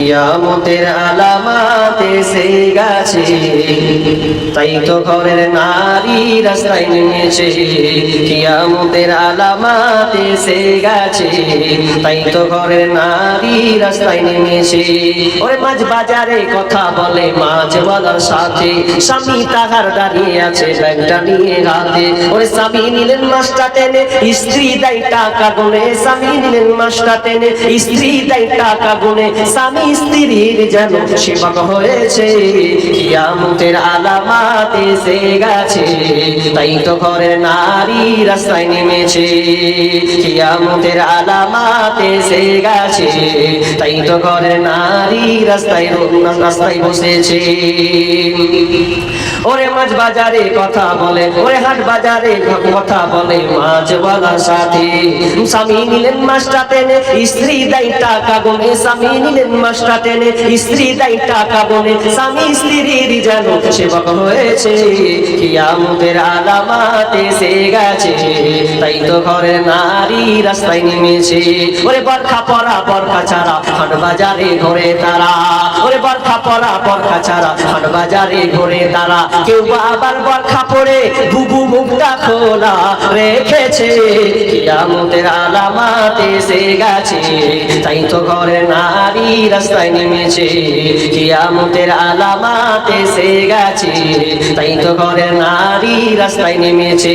কিয়ামতের আলামাত এসে গেছে, তাই তো ঘরের নারী রাস্তায় নেমেছে। কিয়ামতের আলামাত এসে গেছে, তাই তো ঘরের নারী রাস্তায় নেমেছে। ওরে মাঝ বাজারে কথা বলে মাঝওয়ালার সাথে, স্বামী তাহার দাঁড়িয়ে আছে ব্যাগটা নিয়ে হাতে। ওরে স্বামী নিলেন মাছটা টেনে, স্ত্রী দেয় টাকা গুনে। স্বামী নিলেন মাছটা টেনে, স্ত্রী দেয় টাকা গুনে। স্বামী স্ত্রীর যেন সেবক হয়েছে। কিয়ামতের আলামাত এসে গেছে, তাই তো ঘরের নারী রাস্তায় নেমেছে। কিয়ামতের আলামাত এসে গেছে, তাই তো ঘরের নারী রাস্তায় বসেছে। ওরে মাছ বাজারে কথা বলে, ওরে হাট বাজারে কথা বলে মাছওয়ালার সাথে। স্বামী নিলেন মাছটা টেনে, স্ত্রী দেয় টাকা গুনে। স্বামী নিলেন মাছটা টেনে, স্ত্রী দেয় টাকা গুনে। স্বামী স্ত্রীর যেন সেবক হয়েছে। কিয়ামতের আলামাত এসে গেছে, তাই তো ঘরের নারী রাস্তায় নেমেছে। ওরে বরখা পরা বরখা ছাড়া হাট বাজারে ঘোরে তারা। ওরে বরখা পরা বরখা ছাড়া হাট বাজারে ঘোরে তারা। কেউ আবার বরখা পরে বুবু মুখটা খোলা রেখেছে। কিয়ামতের আলামাত এসে গেছে, তাই তো ঘরের নারী রাস্তায় নেমেছে। কিয়ামতের আলামাত এসে গেছে, তাই তো ঘরের নারী রাস্তায় নেমেছে।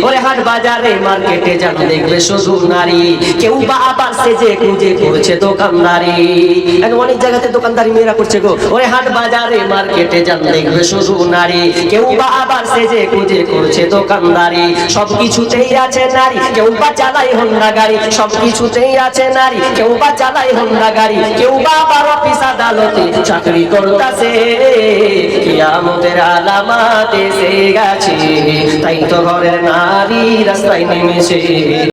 ওরে হাট বাজারে মার্কেটে যেন দেখবে শুধু নারী, কেউ বা আবার সেজে গুজে করছে দোকানদারি। অনেক জায়গাতে দোকানদারি মেয়েরা করছে গো। ওরে হাট বাজারে মার্কেটে যেন দেখবে শুধু নারী, কেউ বা আবার সেজে গুজে করছে দোকানদারি। সবকিছুতেই আছে নারী, কেউ বা চালায় হোন্ডা গাড়ি। সবকিছুতেই আছে নারী, কেউ বা চালায় হোন্ডা গাড়ি। কেউ বা আবার অফিস আদালতে চাকরি করতাছে। কিয়ামতের আলামাত এসে গেছে, তাই তো ঘরের নারী রাস্তায় নেমেছে।